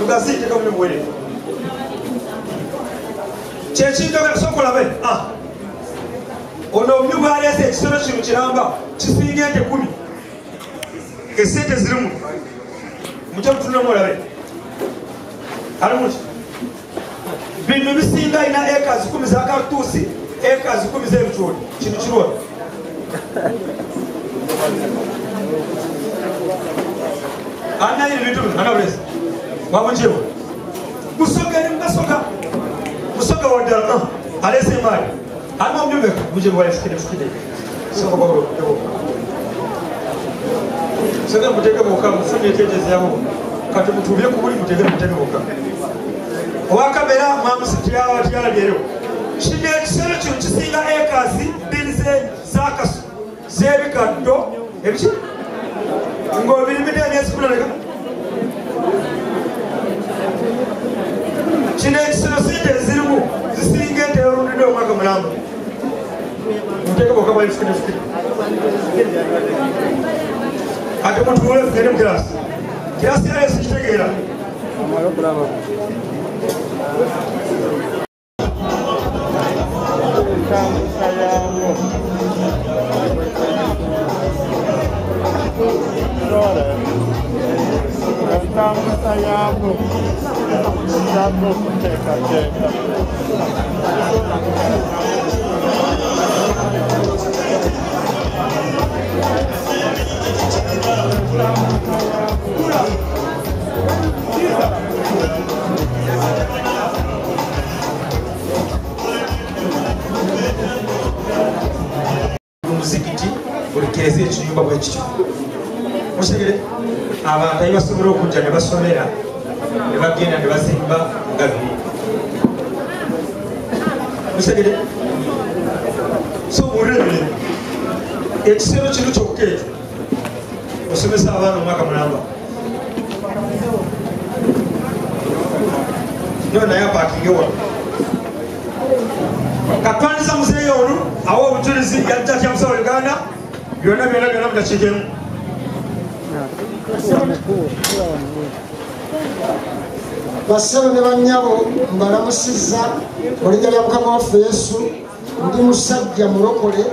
Lugazite kama mwele. Chechi ndio soko la be. Ono mnyuga alese kisoro kino kiramba kisingende 10. Esente zirimu. Mujja mutuna mulabe. Halimuti. Bintu bisinga ina acres 10 za kartusi, acres 10 za ebitoli. Kino kirwa. Ana ile vitu anaweza. Wabunjewo. Musoga ni mbasoka. Musoga wadala. Alese mali. Ama mnyuga muje wale sikide. Soko babo. Sasa mutege boka mufune tetezi yabo. Kati mutubye kubuli mutege boka. Wakabera mamusitira abatyala lero. Kine ekisero kino kisinga acres bilize zakasu. Zebikaddo ebiki? Ngo birimide n'esikuleka. Kine ekisero sente zirimu zisinga ente olundido omwaka mulamba. Mutege boka bali sikide. Ate mutuule fugende mu kirasi. Kirasi yale sikitegeera. Muzikiti ulikereze ekinyumba bwekityo. Musigere abantu abasobola okujja ne basomera ne bagenda ne bazimba nga biri. Musigere so urebe ekisero kino kyokka ekyo osomesa abaana omwaka mulamba. Naye apakinge wano katwandiza muzeeyi ono awa obujulizi yajja atya musawo Uganda byonna mudakigemu. Basebo ne bannyabo mbalamusizza olijja lya Mukama waffe Yesu. Ndi musajja mulokole,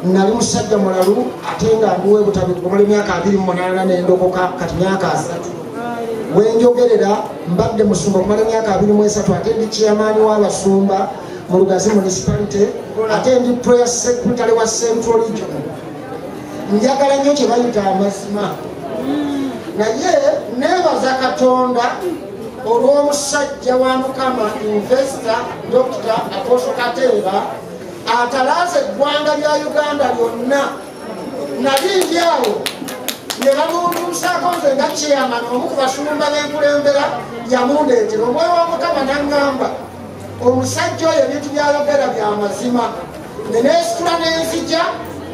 nali musajja mulalu ate nga nduwe butabi kumala emyaka 28 n'endokoka kati myaka 3. Wenjogerera mbadde musumba kumala emyaka 23 ate ndi chairman w'abasumba mu Lugazi municipality ate ndi prayer secretary wa Central Region. Njagala nnyo kye bayita amazima. Naye neebaza Katonda olw'omusajja wa Mukama investor Dr. Apostle Kateeba atalaaze eggwanga lya Uganda lyonna. Nali ndi awo ne bamuntuusaako nze nga chairman omu ku basumba b'enkulembera yamundeetera. Omwoyo wa Mukama n'aŋŋamba omusajja oyo ebintu by'ayogera bya mazima. Ne neesitula n'enzija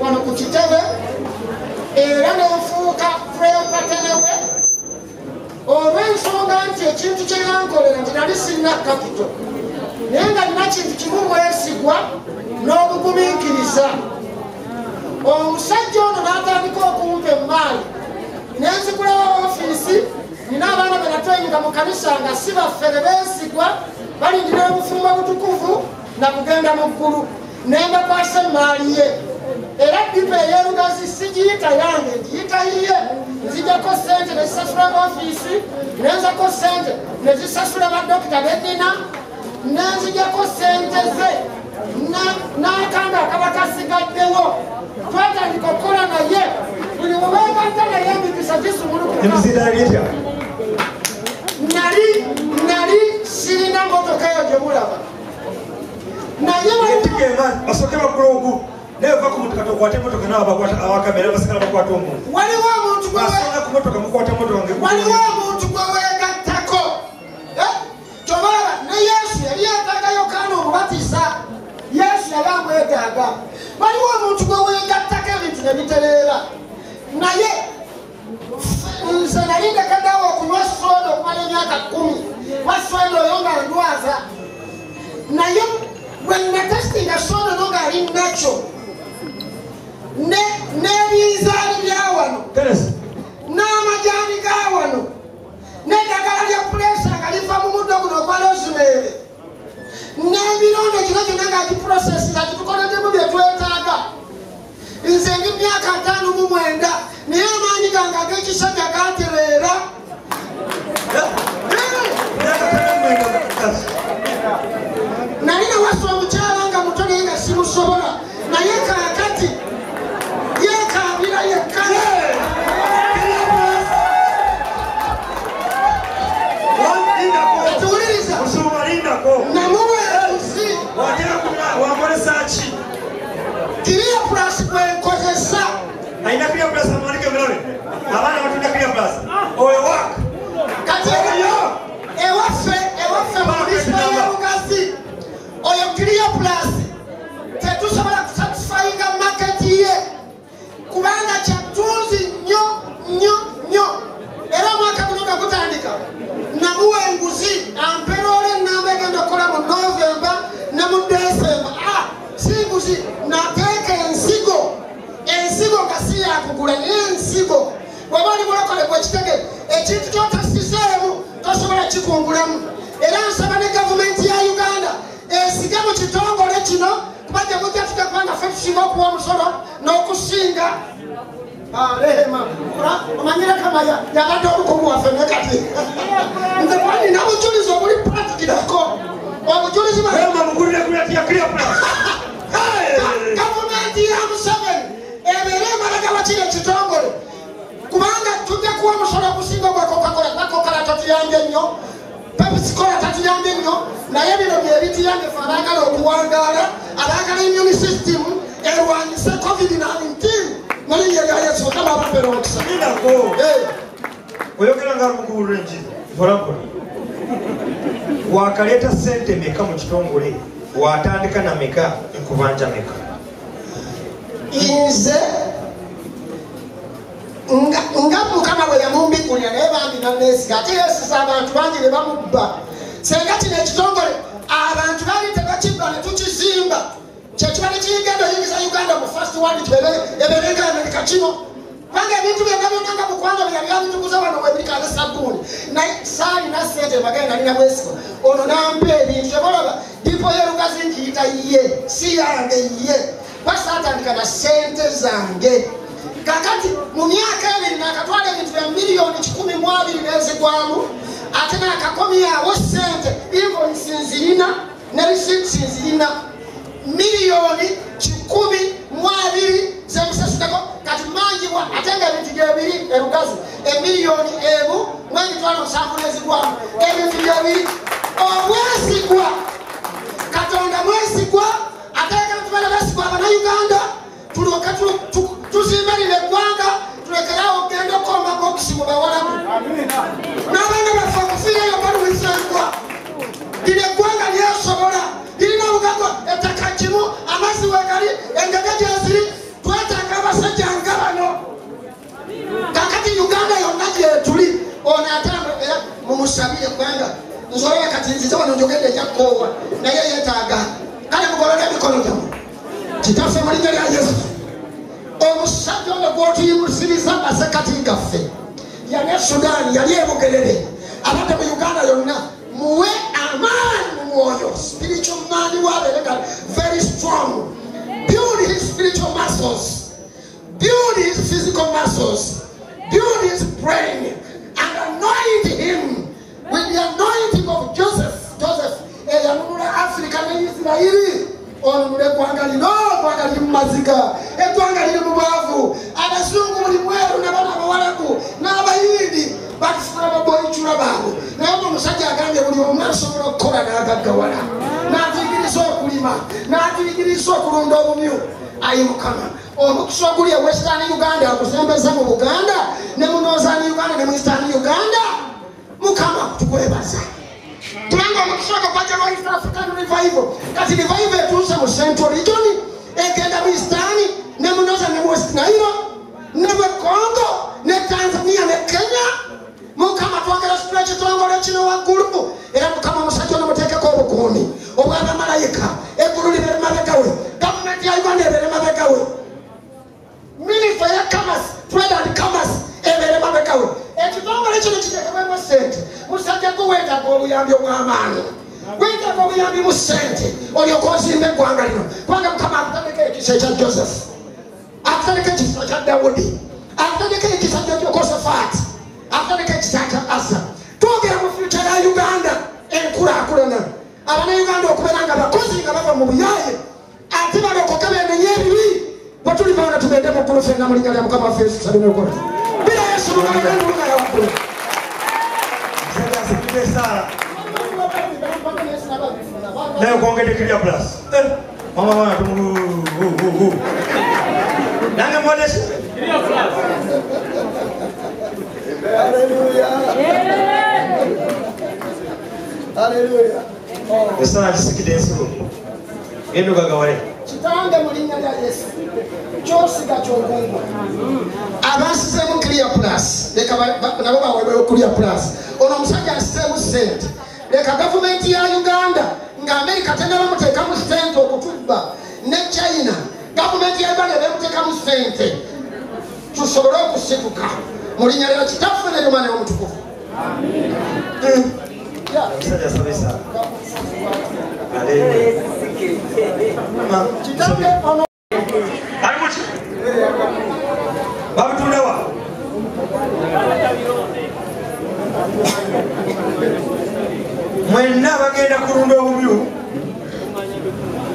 wano ku kitebe era n'enfuuka prepatene we olw'ensonga nti ekintu kye yankolera nti nali sirina kapito naye nga nina kintu kimu mwesigwa n'obugumiikiriza. Omusajja ono n'atandika okumpa emmaali nenzigulawo ofiisi. Nina abaana be natweyiga mu kanisa nga si baffe ne beesigwa balindira obufumbo butukuvu na kugenda mu ggulu. Nembakwasa emmaali ye era dipa ey'Olugazi sigiyita yange ngiyita yiye. Nzijjako ssente ne zisasula ofiisi, nenzako ssente ne zisasula badokita b'ennina, nenzijjako ssente ze n'akanga akaba kasigaddewo. Twatandika okukola naye buli weweegatta naye emikisa gisumulukuka. Nali sirina motoka eyo gye mulaba. Naye basooke bagula ogu neva ku motoka tokwate motoka n'abakamera basigala bakwata omuntu. Waliwo omuntu ku motoka mukwata motoka waliwo omuntu gwe weegattako. Kyobala ne Yesu yali yeetaaga Yokaana omubatiisa. Yesu yali amwetaaga. Waliwo omuntu gwe weegattako ebintu ne bitereera. Naye nze nali ndekaddewo okunywa soda okumala emyaka 10. Wasoda oyo nga ndwaza. Naye bwe natesitinga soda no ng'ali nakyo n'ebinzaali bya wano n'amajaani ga wano n'eddagala lya musajja nanga akiprocess akitukoledemu bye twetaaga nze ndi myaka 59 naye amaanyi gange ag'ekisajja gatereera nali nawasa omukyala nga muto naye nga simusobola naye kaakati yeekaabira yekka etuwuliriza namuweeruzi kiriya pulasi kwenkozesa aina kiriya pulasi amuwanike mulabe abaana batunda kiriya pulasi oyo waka kati ewaffe mu munisipa y'ebugazi oyo kiriya pulasi tetusobola kusatisfyinga maketi ye kubanga kyatunzi nnyo era omwaka guno nga gutandika namuwa enguzi amperoole enamba egenda okukola mu Novemba ne mu Desemba si nguzi nateeka ensigo nga si yakugula naye ensigo weba oli mulokole gwekitegere ekintu kyotasizeemu tosobola kikungulamu era nsaba ne gavumenti ya Uganda esige mu kitongole kino kubajja mujja tujja kubanga ffe tusinga okuwa omusolo n'okusinga rehema omanyire kamaya yabadde obukugu waffe ne kati nze kwani nabujulizi obuli pratikirako obujulizi gavumenti ya Museveni ebeere emabega wa kino ekitongole kubanga tujja kuwa omusolo okusinga ogwa Coca-Cola tatuyambye nnyo Pepsi-Cola tatuyambye nnyo naye bino byebituyambye ffe abaagala okuwangaala abaagala immune system erwanyise COVID-19 nalinnya lya Yesu Mukama ababeera omukisa oyogera nga mukubuulira enjiri mpolampola wakaleeta sente meka mu kitongole watandika na meka enkubanja meka nze nga Mukama bwe yamumbigulira naye bambi nanneesiga ate yeesiza abantu bangi ne bamubba senga kino ekitongole abantu baali tebakibba ne tukizimba kyekiba ne kiyigenda oyingiza Uganda mu first world ebeerenga Amerika kino kubanga ebintu byonna byonna nga mukwano bye yali abituguza wano webirikaze sabbuuni naye saalina ssente mbagale nalina bwesigo ono nampa ebintu ebolaba dipo y'erugazi nkiyita ye si yange ye basaatandika na ssente zange kakati mu myaka ebiri nakatwala ebintu bya miliyoni 12 nezigwamu ate nakakomyawo ssente invoice nzirina ne receipts nzirina miliyoni 12 zemusasudako kati mangibwa ate nga ebintu gyebiri erugazi emiliyoni ebu mwemitwalo 7 nezigwamu ebintu gyebiri obwesigwa Katonda mwesigwa ateka tubala basigwa abannayuganda tulyoke tuzimbirire eggwanga tulekerawo ogenda okomba bokisi mu bawalabu n'abaana baffe okufiirayo baluwisangwa lino eggwanga lyesobola lirina obugago ettaka kimu amazzi wegali engege gyeziri twetaaga abasajja nga bano kakati Uganda yonna gyetuli ono atambula mumusabire eggwanga nzolera kati nzize wano njogedde ejjakoowa naye yeetaaga kale mugolole emikono gyammwe kitaffe mu linnya lya Yesu omusajja ono gw'otuyimusiriza masekati gaffe yali Sudan yali ebugerere abadde mu Uganda yonna muwe amaanyi mu mwoyo spiritual man wabeereka very strong build his spiritual muscles build his physical muscles build his brain and anoint him with the anointing of Joseph eyanunula Africa ne Isirairi onunula eggwanga lino eggwanga liri mu maziga eggwanga liri mu bwavu abazungu buli mweru n'abaana abawalabu n'abayindi batufuna baboyicula baabwe naye nga omusajja agambye buli omu asobola okukola n'agaggawala n'atuyigiriza okulima n'atuyigiriza okulunda obumyu ayi Mukama omukisa oguli e Western Uganda akusembeza mu Buganda ne mu Northern Uganda ne mu Eastern Uganda Mukama tukwebaza kubanga omukisa ogwo gwajja lwa East African Revival kati revival etuuse mu Central Region egenda mu Eastern ne mu Northern ne mu West Nile ne mu Congo ne Tanzania ne Kenya Mukama twagala situla ekitongole kino waggulu era Mukama omusajja ono muteekeko obukuumi obw'abamalayika eggulu libeere mabega we gavumenti ya Uganda ebeere mabega we minisita ya Commerce Trade and Commerce ebeere mabega we ekitongole kino kiteekebwemu ssente musajja gwe weetaaga obuyambi obw'amaanyi weetaaga obuyambi mu ssente olyoka ozimba eggwanga lino kubanga mukama akutandika ekisa ekya Joseph, akutandika ekisa kya Dawudi, akutandika ekisa kya Yekosafaati, akutandika ekisa kya Asa. Twogera mu future ya Uganda enkulaakulana, Abannayuganda okubeera nga bakozi nga bava mu buyaaye ate balokoke beenenye ebibi bwe tuli baana tugende mu ggulu ffenna mu linnya lya Mukama waffe Yesu salime ekola bila Yesu mugamaganduluga yawaggulu naye kwongedde Clear Plus mama wana nange mwodesi Hallelujah. Esana kisikide ensigo eno gagawale kitange mu linnya lya Yesu kyosiga kyogungwa abasizemu Clear Plus leka nabo baweebweyo Clear Plus ono omusajja asizemu ssente leka gavumenti ya Uganda nga Amerika tennaba muteekamu ssente okutubba ne China gavumenti ya Uganda ebeemuteekamu ssente tusobole okusituka mu linnya lya Kitaffe ne Mwana Omutukuvu. Mwenna bagenda kulunda obumyu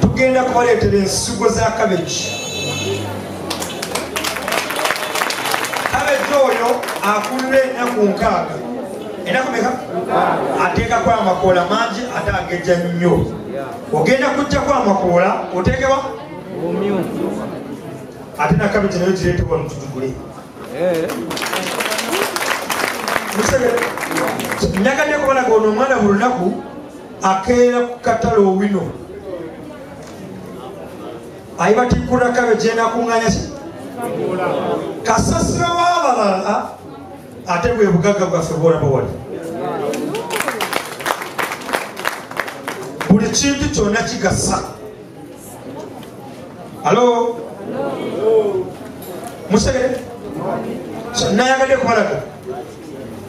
tugenda kubaleetera ensigo za kabeji. Kabeji oyo akulira ennaku 6 ennaku meka ateekako amakoola mangi ate agejja nnyo. Ogenda kujjako amakoola oteekewa ate na kabeji nayo gireetebwa mututugule. Nagadde kubalaga ono omwana buli lunaku akeera ku katale owino ayibatikkula kabeji enakuŋŋanya ki kasasiro w'abalala ate bwe bugagga bwaffe bwolaba wali. Buli kintu kyonna kigasa. Alo musegere nayagadde kubalaga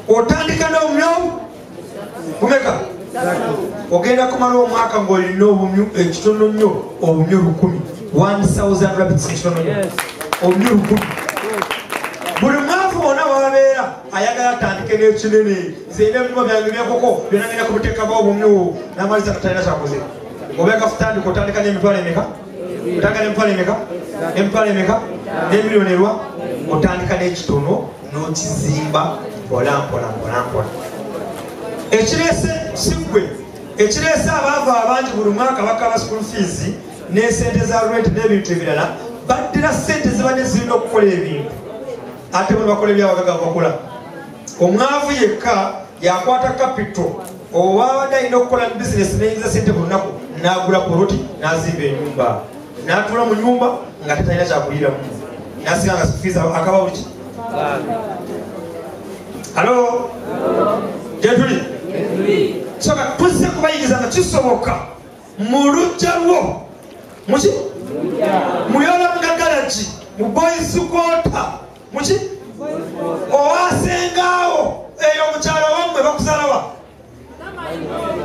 otandika n'obumyu bumeka ogenda kumala omwaka ng'olina obumyu ekitono nnyo obumyu 1000 rabbits ekitono nnyo obumyu 1000. Buli mwavu wonna wabeera ayagala atandike n'ekinene nzeina ebinyuma byange byakoko byonna ngenda kubuteekamu obumyu n'amaliza katalina kyakoze. Obeeka futandika otandika n'emitwalo emeka otandika n'emitwalo emeka emitwalo emeka n'emiliyoni erwa otandika n'ekitono n'okizimba mpola mpola mpola mpola. Ekireese sigwe ekireese abaavu abangi buli mwaka bakaba school fees n'esente za rent n'ebintu ebirala baddira ssente zibadde zirina okukola ebintu ate bwe bakola ebyabagaga bakola. Omwavu yekka yakwata capital owabadde alina okukola bizinesi n'eyinza ssente buli lunaku n'agula poloti n'azimba ennyumba n'atuula mu nyumba nga tetalina kyakuliramu n'asiga nga fees akaba buli ki. Alo gyetuli soka tuzze kubayiriza nga kisoboka mu lujja lwo muki muyola mugagalagi mu boys quarter muki owasengaawo eyo omukyalo wammwe bakusalawa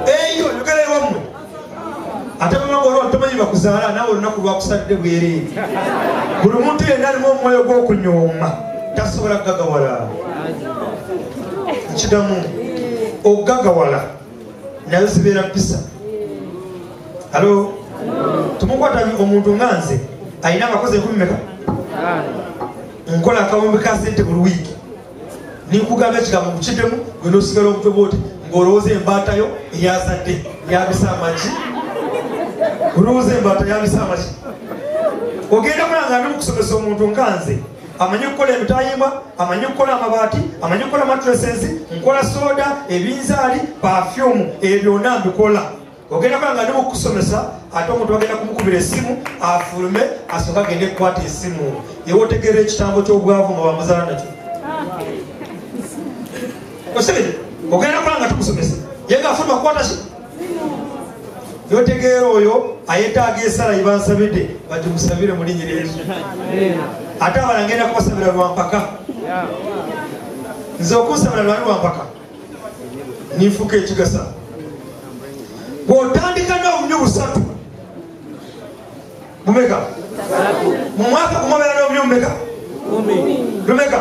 eyo yogere wammwe ate bamanga olwo tomanyi bakuzaala naawe olunaku lwakusadde bwereere. Buli muntu yenna alimu omwoyo gw'okunyooma tasobola kugagawala nkidamu ogagawala nayo zibeera mpisa. Alo tumukwata omuntu nga nze alina amakozi 10 meka nkola akawumbi ka ssente buli wiiki ninkugamba ekigambo mukiddemu gwe nosigala omutwe bwoti ng'olowooza embaatayo eyazadde yabisa amagi olowooza embaata yabisa amagi. Ogenda kulanga ndi mukusomesa omuntu nga nze amanyi okukola emitayimba amanyi okukola amabaati amanyi okukola mattresses nkola soda ebinzaali perfume ebyo byonna mbikola. Ogenda kulanga ndi mukusomesa ate omuntu bagenda kumukubira essimu afulume asooka agende kukwata essimu yewe otegeera ekitambo ky'obwavu nga bamuzaala nakyo. Osebye ogenda kulanga tukusomesa ye gaafuluma kukwata ki yotegeera oyo ayetaaga esala yibansabidde bagimusabire mu linnya lya Yesu. Ate abala ngenda kubasabira lwampaka nze okunsabira lwani lwampaka ninfuka ekigasa bw'otandika n'obunyu busatu bumeka mu mwaka gumabeera n'obunyu bumeka lumeka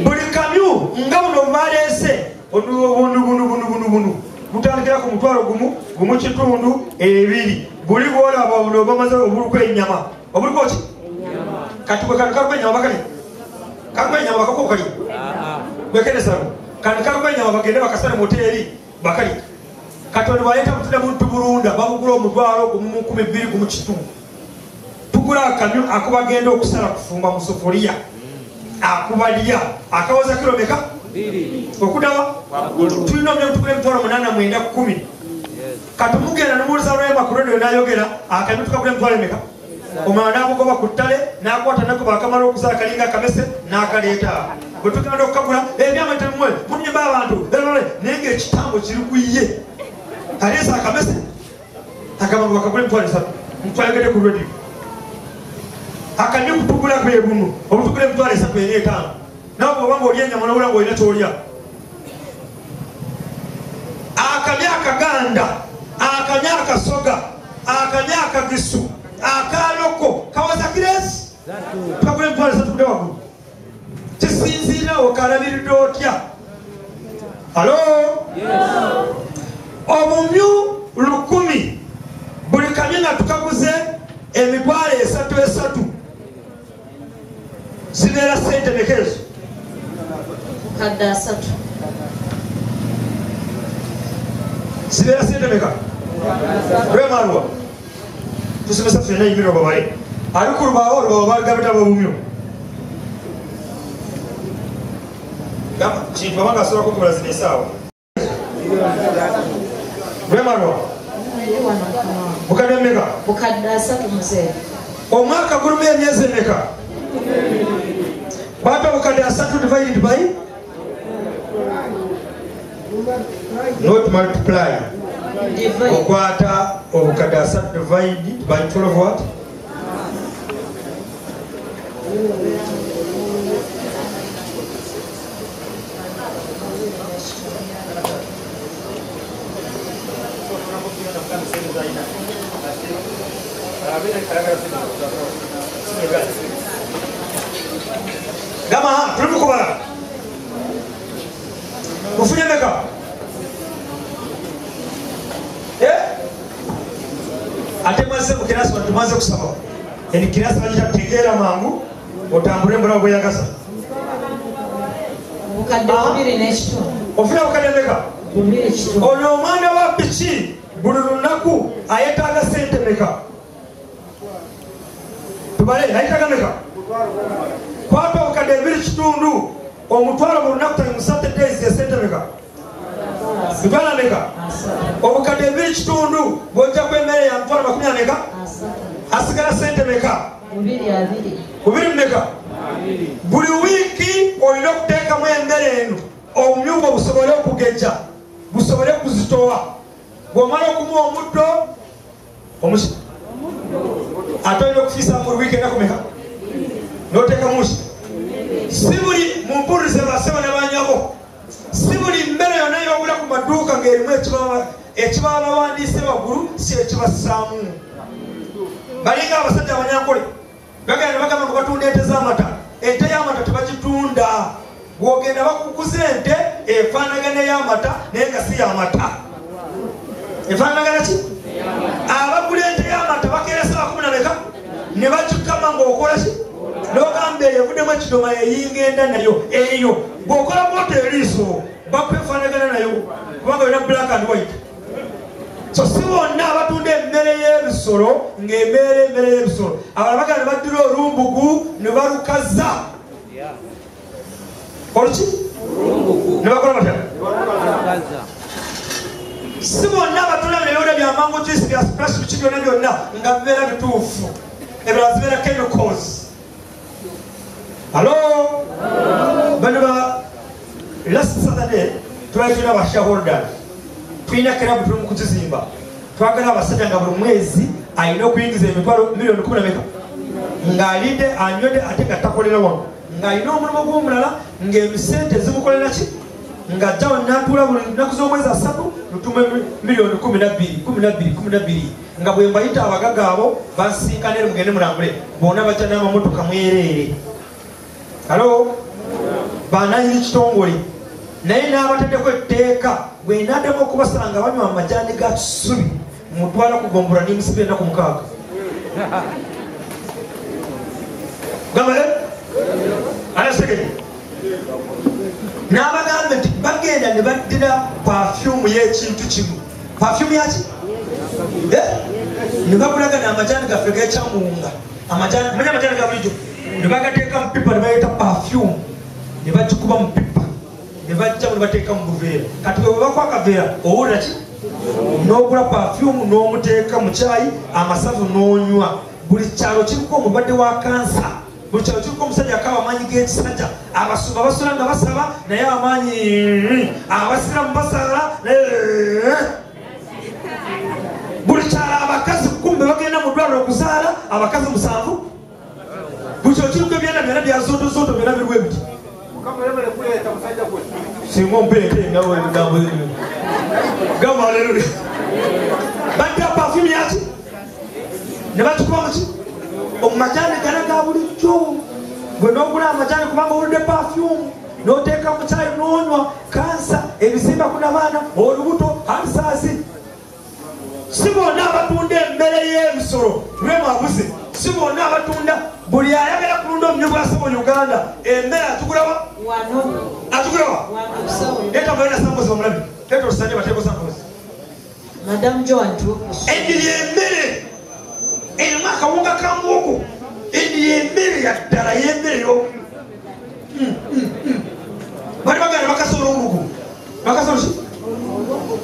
buli kamyu nga buno baleese bunu butandikira ku mutwalo gumu kitundu 2 buli bwolaba buno bamaze obuluku ennyama obuluku ki kati bwe kati kaluku ennyama bakali kaluku ennyama bakako kali bwekenesano kati kaluku ennyama bagende bakasale mu hoteeri bakali katonda bwaleeta mutunda muntu bulunda bamugula omutwalo gumu 12 gumu kitundu tugula akamyu akubagenda okusala kufumba mu sufuliya akubalya akawoza kilo meka okudawa tulina omulemu tugula emitwalo 8 kati mugenda nemubuuliza lwema ku redio nayogera akamyu tukagula emitwalo meka omwana namugoba ku ttale nakwata nakuba akamala okusala kalinga akamese n'akaleeta bwe tugenda okukagula ebyama temumwe munyimba abantu naye ngaekitambo kiri ku ye aleesa akamese akamangu bakagula emitwalo 3 mutwayogere ku redio akamyu kutugula kwe bunu obutugula emitwalo 3 nawe bwobanga olya ennyama nobula ngaolina kyolya akamyu akaganda akamyu akasoga akamyu akagisu akaloko kawaza kiresi tukagula emitwalo 3 kude waggulu kisinziira okalabiridde otya alo obumyu 1,000 buli kamyu nga tukaguze emitwalo 3 zibeera sente mekezo kadde 3 zibeera sente meka lwemalwa tusomesa ffenna yimiro babale ali ku lubaawo olubaawo bagabita babumyo kintu babanga asobola kukubula zino esaawa lwemalwa bukadde meka bukadde 3 muzee omwaka gulimu emyezi emeka kwata obukadde 3 divided by not multiply okwata obukadde 3 divided by 12 what gama tuli mukubala mufunye meka ate mwaze mu kirasi wano tumaze kusaba eni kirasi bagita tegeera mangu otambule mbula bweyagaza bukadde 2 n'ekitundu ofuna bukadde meka 2 n'ekitundu ono omwana wa piki buli lunaku ayetaaga sente meka tubale ayetaaga meka kwata obukadde 2 kitundu omutwalo mu lunaku tali mu Saturdays esente meka bitwala meka obukadde 2 kitundu bwojja kwemmere ya mutwalo 40 meka asigala sente meka 2 meka buli wiiki olina okuteekamu emmere eno obumyuba busobole okugejja busobole kuzitowa bwomala okumuwa omuddo omusi ate olina okufiisa mu wiiki ennaku meka noteekamuki si buli mumpulirize basebo ne banyabo si buli mmere yonna yobula ku maduuka ng'erimu ekibaba bawandiise waggulu si ekibasaamu balinga abasajja abanyankole bagenda bagamba ngo batunda ente z'amata ente y'amata tebagitunda bwogenda bakuguza ente efaanagana ey'amata naye nga si y'amata efaanagana ki abagula ente y'amata bakeresa 10 meka ne bagikama ng'okola ki n'ogamba eyo evuddemu ekidoma yeyinga enda nayo eyo bw'okola bwota eriiso bakwefaanagana nayo kubanga olina black and white so si bonna abatunda emmere y'ebisolo ng'embeera emmere y'ebisolo abalala bagala ne baddira olumbugu ne balukaza oluki ne bakola batya si bonna abatunda ebiwuda bya mango juice bya splash biki byonna byonna nga bibeera bituufu ebirala zibeera chemicals alo bano ba last Saturday twali tulina ba shareholders tulina kirabu tuli mu kuzizimba twagala abasajja nga buli mwezi alina okuyingiza emitwalo miliyoni 10 meka ng'alidde anywedde ate nga takolera wano ng'alina omulimu gw'omulala ng'emisente zimukolera ki nga jawo natula buli nnaku z'omwezi 3 lutume miliyoni 12 nga bwe mbayita abagaga abo bansinkanire mugende mulambule bona bajja n'amamotoka mwereere. Halo bananyini kitongole naye n'abataddeko etteeka bwe naddamu okubasanga banywa amajani ga kisubi mutwala kugombora n'emisibira ennaku 6 gamale anasegere n'abagamba nti bagenda ne baddira pafyumu y'ekintu kimu. Pafyumu yaki ne bagulagana amajani gaffe g'ekyamunga manya amajani ga bulijjo ne bagateeka mu pipa ne bayita pafyumu ne bagikuba mu pipa ne bajjamu ne bateeka mu buveera. Kati bwe bakwa akaveera owulira ki n'ogula pafyumu n'omuteeka mu kyayi amasavu n'onywa. Buli kyalo kiriko omulwadde wa kansa, buli kyalo kiriko omusajja akawa amaanyi g'ekisajja. Abasumba basula nga basaba naye amaanyi, abasiramu basala buli kyalo abakazi 10 bagenda mu ddwaliro okuzaala abakazi 7. Buli kyalo kiriko ebyenda byonna bya zondo byonna biriwo ebiti singa ompeete gamba aleluya. Badda pafyumu yaki ne bakikuba muki omumajani gana ga bulijjo. Gwe n'ogula amajani kubanga owulidde pafyumu n'oteeka mu kyayi n'onywa kansa ebizimba ku nabaana olubuto alisaasi. Si bonna abatunda emmere y'ebisolo lwemwabuze, si bonna abatunda. Buli ayagala kulunda omunye gwasaba Uganda emmere atugulawa atugulawa leta mbalina sambozi bamulabi leta otusanye bateeko sambozi Madam Joan tu endiri emmere erimu akawunga ka muwogo endiri emmere yaddala y'emmere yo bali baganda bakasobola olugu bakasobola ki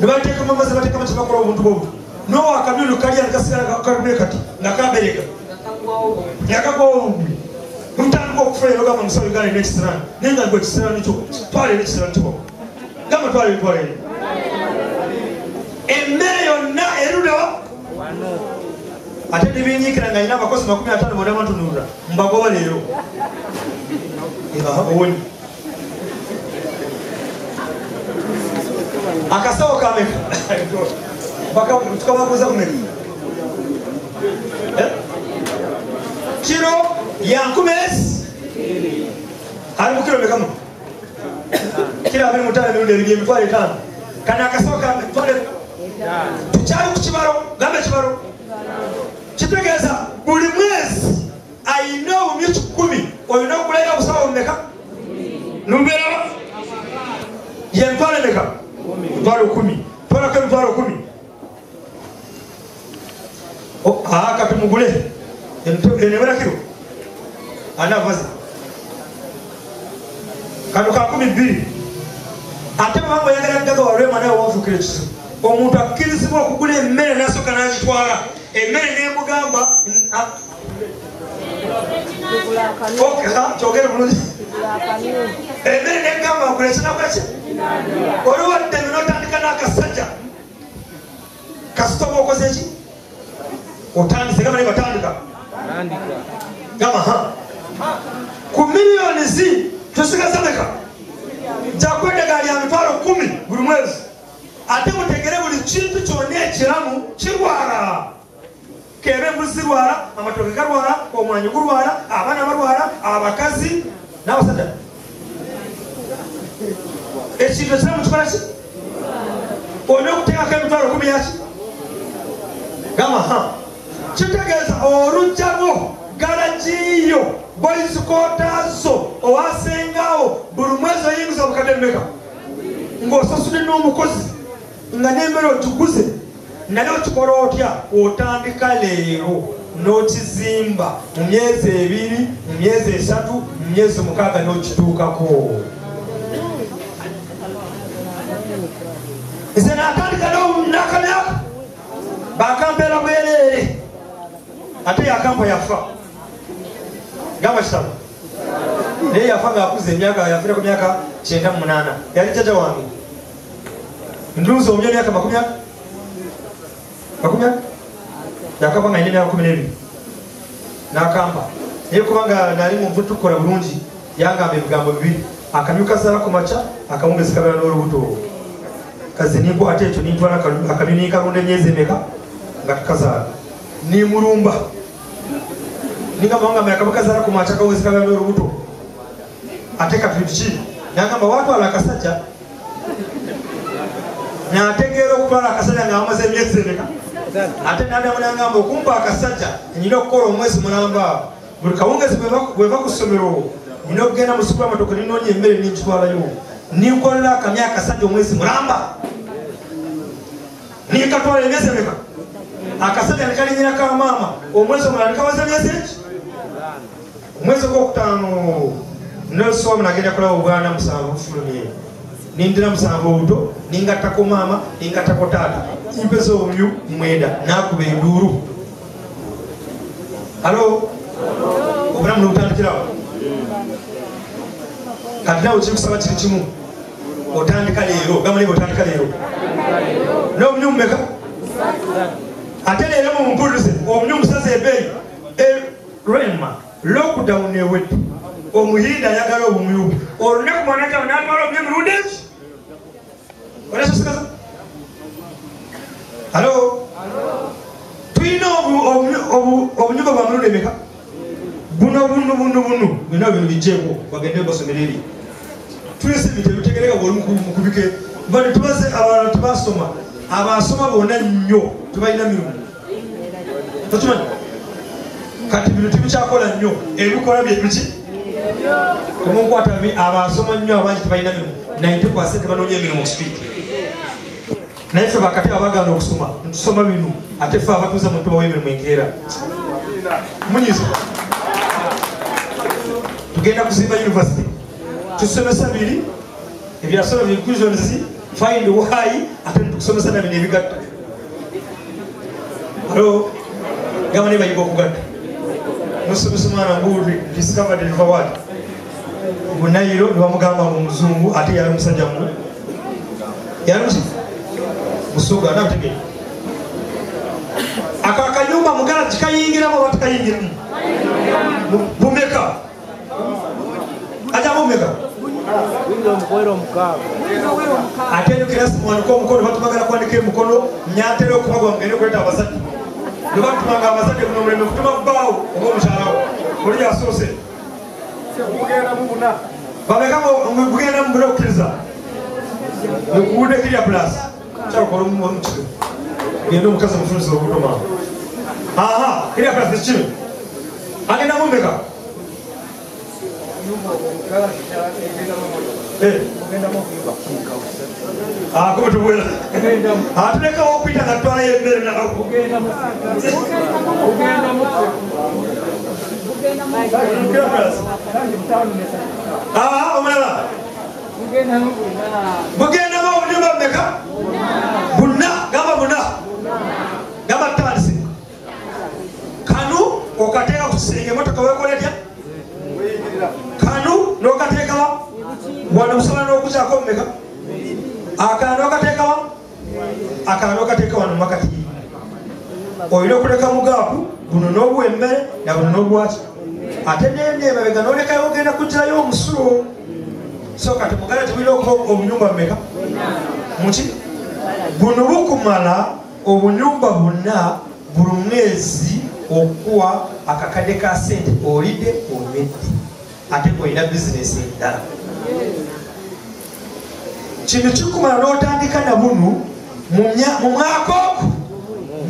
ne bateekamu amazzi bateekamu kibakola obuntu bwobuntu nowa akamyulu kalya nekasigala kalumire kati nga kamberega yakagwawo mutandika okufuna eno gamba musawo Uganda n'ekisirani naye nga gwe ekisirani kyo twale n'ekisirani kyo gamba twale emmere yonna erudawa ate nebinyiikira nga alina abakozi 50 bonna batunulira mbagoba leero owoni akasawo kameka tukababuuza kumeka kiro ya 10 ali mu kiro mekamu kiro 25 mirundi ebiri emitwalo 5 kana akasawo kametwale tukyali ku kibalo gambe kibalo kitegeeza buli mwezi ayina obumyu 10 olina okulayo obusawo mumeka numbeera yemitwalo emeka emitwalo 10 twalako emitwalo 10 kati mugule enebera kiro anavaze kano ka 12 ate bwanga oyagala ddaga walwema naye wafuukira ekizibu omuntu akkirizibwa okugula emmere nasooka n'agitwala emmere nemugamba kyogere bulungi emmere negamba agula ekinakweki oliwadde minotandika n'akasajja kasitoba okoze eki otandise gamba naye batandika gamba ku miliyoni zi tusigaza meka jakwedega lya mitwalo 10 buli mwezi ate mutegere buli kintu kyonna ekiramu kirwala kebe embuzi zirwala amatoke garwala omwanyi gurwala abaana barwala abakazi n'abasajja ekintu ekiramu kikola ki olina okuteekako emitwalo 10 yaki gamba kitegeeza olujjago galagiyo boizikotazo owasengawo buli mwezi oyingiza obukadde mmeka ng'osasudde n'omukozi nga n'emmere ogiguze naye okikola otya otandika leero n'okizimba mu myezi 2 mu myezi 3 mu myezi 6 n'okituukako nze natandika n'akamyaka bakampeera bwereere ate yakampa yafa gamba kitabo naye yafa ng'akuza emyaka yafire ku myaka 98 yali jjajja wange ndunza omulya emyaka 40 yakafa nga nyina emyaka 12 n'akampa naye kubanga nali muntu tukola bulungi yangamba ebigambo 2 akamyu kazaala ku makya akamugezi kabeera n'olubuto kaze ninko ate ekyo nintwala akamyu ninkalunda emyezi emeka nga tukazaala nimulumba ningamba akamu kazaala ku makya kamugezi kabeera n'olubuto ate katuliki nagamba watwala akasajja nategeera okutwala akasajja nga bamaze emyezi emeka ate nadamu nagamba okumpa akasajja nyina okukola omwezi mulamba buli kawungezi bweva ku ssomero nyina okugenda mu supamatoko ninoonya emmere ninkitwalayo ninkolera akamya akasajja omwezi mulamba ninkatwala emyezi emeka akasajja nekalinyira ka maama omwezi omulala nikawaza emyezi eki omwezi ogwokutaano noswamu nagenda kulaba obwana 7 bufulumye nindira 7 obuto ningattako maama ningattako taata mpeza obumyu 9 nakuba enduulu alo obulamu nobutandikirawo kati nawe kikusaba kiri kimu otandika leero gamuliba otandika leero n'obunyu mumeka ate leero mumumpulirize obunyu musaze ebeeyi rema lockdown ewedde omuyinda ayagala obumyu olunaku mwanakyawe natwala obunyu mirundi eki olesosikaza alo tulina obunyu bwa mirundi emeka buno bino bintu bijjeeko bagende basomera eri tulese ebintu ebitegereka bwolumukubike bano tubaze abalala tebasoma abasoma bonna nnyo tebalina mirimu tokimanyi kati bino tebikyakola nnyo ebikola byebiki temunkwata abasoma nnyo abangi tebalina mirimu 90% banoonya emirimu kusituiti naye ffe bakati abagana okusoma ntusoma bino ate ffe abatuuza mu tubawo emirimu enkeera munyiza tugenda kuzimba university tusomesa biri ebyasoma inclusions find why ate tukusomesa na bino ebigatta alo gama ne bayiga okugatta nosomesa mwana nguli discovered in forward munayiro nibamugamba mu muzungu ate yali musajja mu yalusi musoga nabutegeye akakanyumba mugala kikayingiramu batukayingiramu bumeka ajamu mega window mkwero mukaba atendo kirasi mwaniko omukono batumagala kwandika omukono nyatero okubagwa ngene kweta abasajja nibatumanga abasajja kuno muleme kutuma bawo obo musharawo kuli asose kugenda mubuna babekamo kugenda mubuna okiriza nikuude kiriya plus cyakora umuntu ngendo mukaza mufunzo obutoma aha kiriya plus chino agenda mumeka como tu vuela atuleka okupita natwala yembere na kugenda omala bugenda mo bunyumba meka bunna gamba tansi kanu okateka kusenge motoka wekoletya kanu nokatekawa wana musala n'okuzaako mmeka akala nokatekawa nomakati olina okuleka mugaapu buno n'obuwa emmere na buno n'obwaki ate nemabega nolekayo ogenda kugirayo omusulo so kati mugala tebulina okuba obunyumba mmeka muki buno bukumala obunyumba buna buli mwezi okuwa akakadde ka sente olidde onywedde ate olina bizinesi endala kino kikumala n'otandika na bunu mu mwaka ogu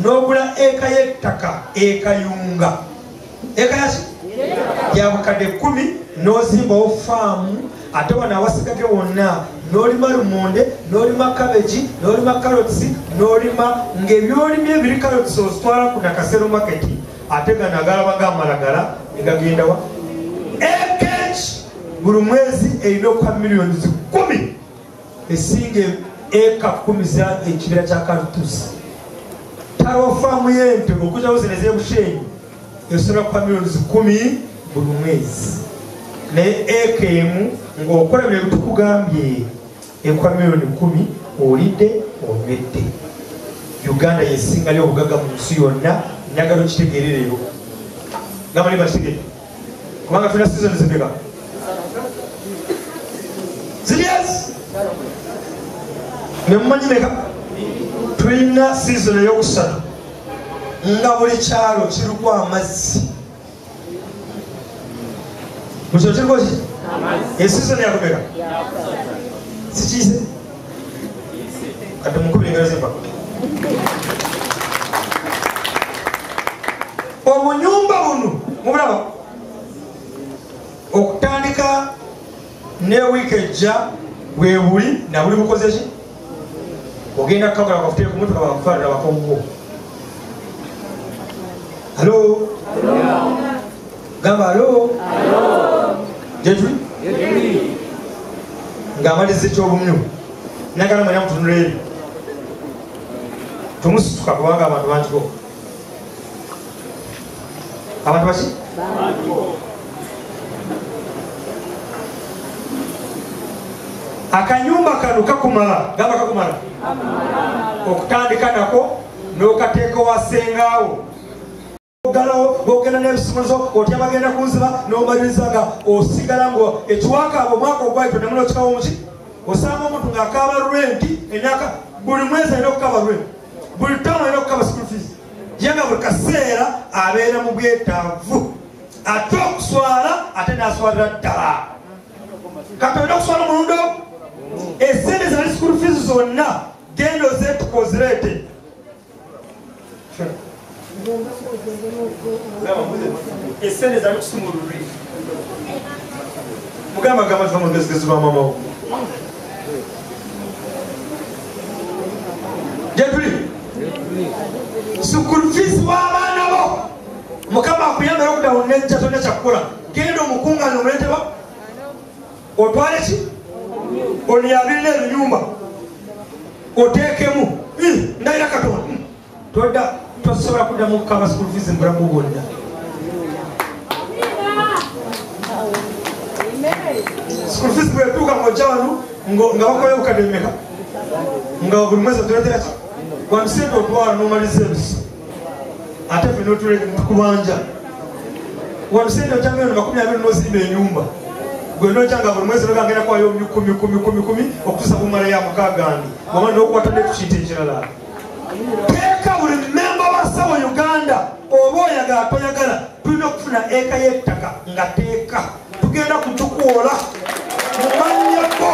n'ogula eka y'ettaka ekayunga eka yaki yabukadde 10 n'ozimbawo faamu ate wano awasigage wonna n'olima lumonde n'olima kabeji n'olima karotsi n'olima ng'ebyolimye ebiri karotsi ozitwala ku nakasero maketi ate gano agalaba g'amalagala egagendawa ekeki buli mwezi erina okuha miliyoni 10 esinga eka 10 za ekibira kya karutusi taliwo faamu y'ente okujawo zino ez'ebushenyi esobola kuha miliyoni 10 buli mwezi naye eka emu ng'okola bye bitukugambye ekuha miliyoni 10 olidde onywedde uganda yesingali obugaga mu nsi yonna njagala okitegeerereyo gamba liba kitegere kubanga tulina sizoni zimeka Serious? Nemumanyi meka? Tulina season eyokusatu nga buli kyalo kiriko amazzi. Mukyo kiriko ki? Season yakumeka? Sikiise? Kati mukubira engalo z'empaka. Obunyumba buno mubulaba okutandika ne wiiki ejja bwe buli na buli bukoze ki? Ogenda kukagala kafuteere ku motoka bakufaalira bakongo. Halo? Gamba halo? Jetuli? Ng'amaliza ekyobumyu nagala mwena mutunula eri tumusituka kubanga abantu bangigo. Abantu baki? Akanyumba kano kakumala, gamba kakumala. Okutandika nako n'okateeka wasengaawo. Bw'ogenda n'ebisumuluzo otya bagenda kunziba n'omaliriza nga osigala nga ekiwakaabo omwaka ogwayito nemuna okikawo muki? Osanga omuntu ng'akaaba rwenti emyaka buli mwezi alina okukaaba rwenti, buli ttamu alina okukaaba school fees. Ye nga buli kaseera abeera mu bwetaavu ate okuswala ate n'aswalira ddala. Kati olina okuswala omulundi ogwo esente zali school fees zonna genda ozetukozireete. Esente zali kusumululwe mugamba gamba tuva mu lugezigezi lwa mamawo gyetuli school fees w'abaana bo mukama akuyambira okuddawo nejja tonna kyakukola. Genda omukungana omuleeteba otwale ki oniyabirira ebinyumba oteekemu ndayira Katonda todda tosobola kuddamu kukaba school fees mubulamu bwonna. School fees bwetuuka ng'ojja wano nga bakola obukadde bimeka nga buli mwezi otuleetera ki wamusente otwala n'omaliza ebiso ate ffe n'otukubanja wamusente ojja milioni 20 n'ozimba ennyumba gwe n'ojja buli mwezi nogangenda kwayo 10 okutuusa kumala ya muka gange wama n'okwatadde ku kintu ekirala. Teeka buli memba wa Sawa Uganda oba oyagala toyagala tulina okufuna eka y'ettaka nga teeka tugenda kutukwola mu mannya go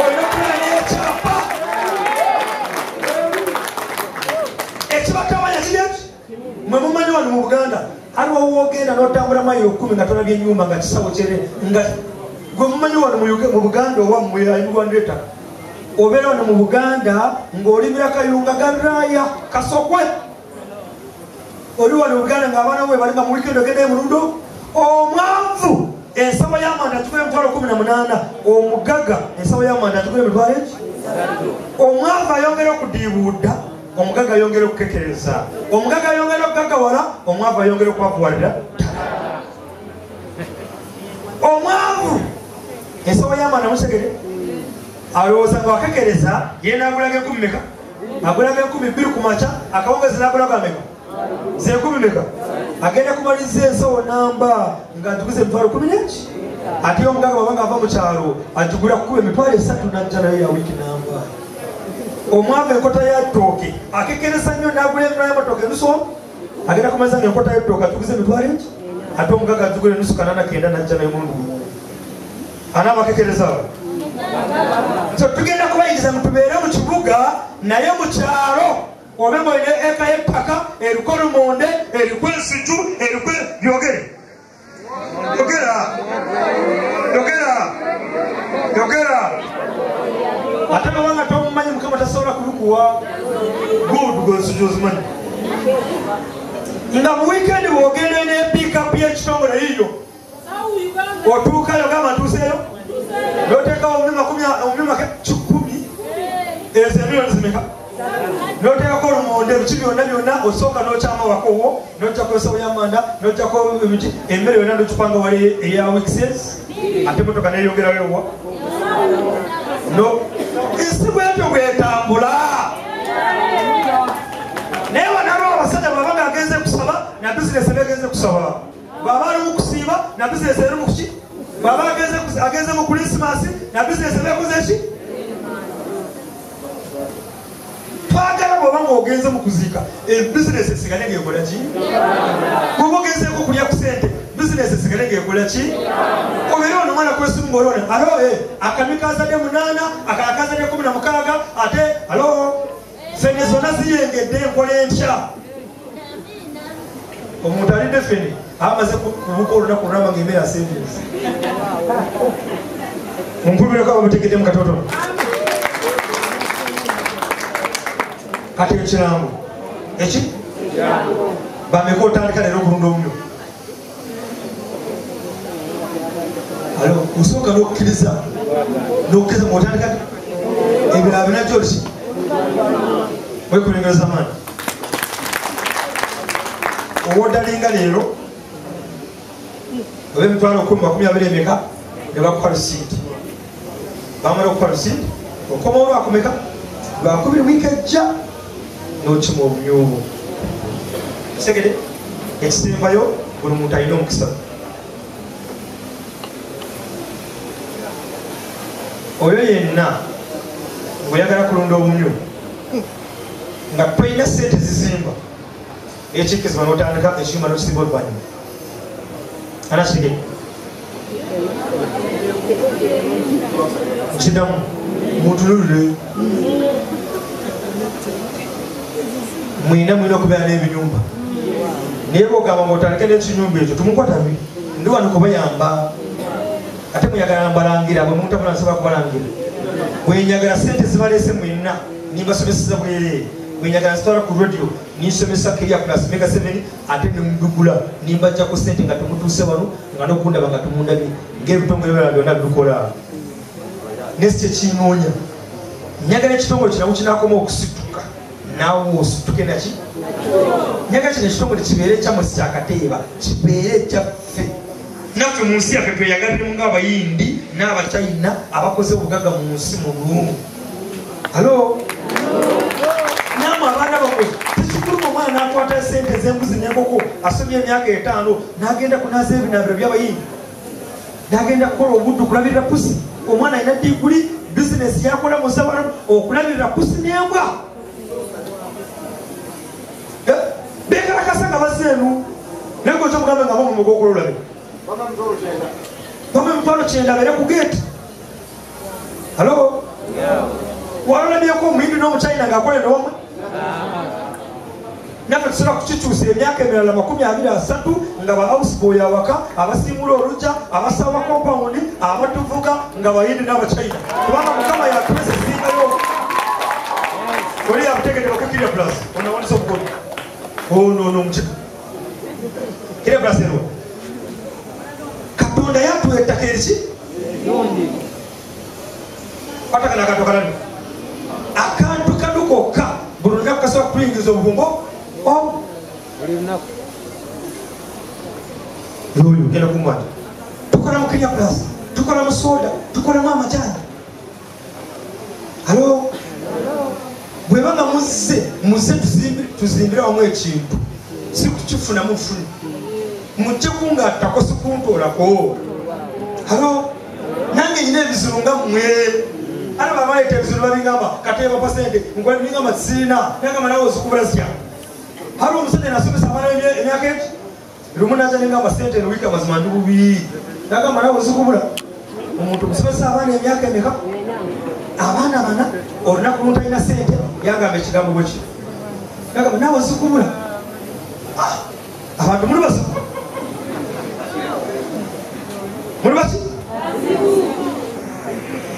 olina okufuna n'ekyapa ekibatabanya kireki mwe mumanyi wano mu Buganda aliwo woogenda n'otambula mailo 10 nga tolabye ennyumba nga kisawo kyere nga gwe mumanyi wano mu Buganda owammwe ayimibwandira ettaka obeera wano mu Buganda ng'olimira Kayunga Garaaya Kasokwe oli wano mu Buganda ng'abaana bwe balima mu wikendi ogenda Mulundo omwanvu ensawo y'amanda atugula $18,000 omugaga ensawo y'amanda atugula $3,000 omwanvu ayongera okudiibuudda omugaga ayongera okukekereza omugaga ayongera okugagawala omwanvu ayongera okwavuwalira omwanvu ensawo y'amanda musegere alowooza nga wakekereza yena agulaga 10 meka agulaga 12 ku makya akawongezi n'agulaga meka ze 10 meka agenda kumaliza ensawo namba nga atuguze $10,000 ate omugaga babanga ava mu kyalo atugula $3,000 n'ajja nayo ya wiiki namba omwava enkota ya ttooke akekereza nnyo n'agula enkola y'amatooke enusu agenda kumaliza nga enkota y'ettooke atuguze $2,000 ate omugaga atugula enusu 89 n'ajja nayo mundu anaaba akekereza so tugenda kubayiriza mutubeere mu kibuga naye mu kyalo obe mwine eka y'ettaka eriko lumonde eriko ensiju eriko byogere yogera ate babanga tomumanyi Mukama tasobola kulukuwa good gwensiju ozimanyi nga mu wikendi bwogenda n'epikapu y'ekitongole yiyo otuukayo gamba ntuuseeyo n'oteekawo omumyuma 10 ezo emiliyoni zimeka n'oteekako olumonde ebiki byonna osooka n'okyama wakowo n'ojjako ensawo y'amanda n'ojjako emiti emmere yonna n'okipanga wali eya wikses ate motoka neeyongerayo wa ensi bwetyo bwetambula naye wanaliwo abasajja bwaba nga agenze kusaba na bizinesi ebegenze kusaba bwaba ali mu kusiiba na bizinesi eri mu kuki baba ageze mu Christmas na business ebekoze ki twagala baba ngogenze mu kuzika business esigale ngekola ki kuba ogenze ko kulya ku sente business esigale ngekola ki obera ono mwana kwesimu ngolone alo akamikaza de 8 akakaza de 16 ate alo fene zona ziyengedde enkola entya omuntu alidde fene amaze kubuka olunaku olulamba ng'embeera savings mumpulumire ko abamutegedde mu katotono kati ekirambo eki bameka otandika leero okulunda obumyo alo osooka n'okukkiriza ng'otandika ebirala binajjo ki wekulengereza maani owodalinga leero oba emitwalo 10-20 emeka ne bakupa lusiiti bamala okupa lusiiti okoma olwakumeka lwakubiri wiiki ejja n'okima obunyobo segede ekisembayo buli muntu alina omukisa oyo yenna ng'oyagala kulunda obumyu nga tolina sente zizimba ekikkizibwa n'otandika ekinyuma n'okisimba oluvannyuma anakige nkidamu mutunulire mwina okubeera n'ebinyumba naye bwogamba ngaotandike n'ekinyumba ekyo tumukwatabi ndi wano kubayamba ate muyagala mbalangira bwe mutabula nsobola kubalangira bwenyagala sente zibaleese mwina nimbasomeseza bwereere bwenyagala nsitwala ku radio ninsomesa Keria Plus Mega 7 ate nemudugula nimbajja ku sente nga temutuuse wano nga nokundaba nga tumundabye ng'ebitongole ebirala byonna bitukola nesi kyekinoonya nyagala ekitongole kinamu kinakoma okusituka naawe osituke naki nyagala kino ekitongole kibeere kyammwe si kyakateeba kibeere kyaffe naffe mu nsi yaffe tweyagaliremu ng'abayindi n'abachina abakoze obugagga mu nsi mulumu alo namwe abaana bakwe tekikulumu omwana n'akwata sente z'embuzi n'enkoko asomye emyaka 5 n'agenda kunaaza ebinaabiro by'abayindi n'agenda kukola obuddu kulabirira pusi omwana alina diguli bizinesi yakola mu ssabalo okulabirira pusi n'embwa bekalakasa nga bazzeenu naye gwekyomugamba nga bamu mugokola olabira bama emitwalo 9 abeere ku geeti alo walolabyeko omuyindi n'omuchina ng'akola n'omwe naffe tusobola kukikyusa emyaka emirala 23 nga ba houseboy awaka abasiimula olujja abasaba kompawundi abatuvuga nga bayindi n'abachina kubanga mukama yatuweza ezingayo oli yakutegedde bakukiria plus onawandisa obukodo ono omukiga kiria plus ero katonda yatuwa ettaka eriki kwatakana akantu kalani akantu kano kokka buli lunaku kasobola kutuyingiza obubumbo oyo genda kumwata tukola mu Kenya Plus tukola mu soda tukolamu amajani alo bwebanga muze tuzimbire wamu ekintu si kukifuna mufuni mujje kungattako si kuntoolako alo nange nyina ebizibu nga mmwe ana bamaleeta ebizibu babingamba kateeba pasente nkola bingamba sirina nagamba nawe ozikubula zitya hari omusajja nasomesa abaana emyaka eki lumu naja nengamba sente no wiika mazima ndi bubi nagamba nawe ozikubula omuntu omusomesa abaana emyaka emeka abaana bana olunaku lumu talina sente yagamba ekigambo bweki nagamba nawe ozikubula abantu muli basi muli basi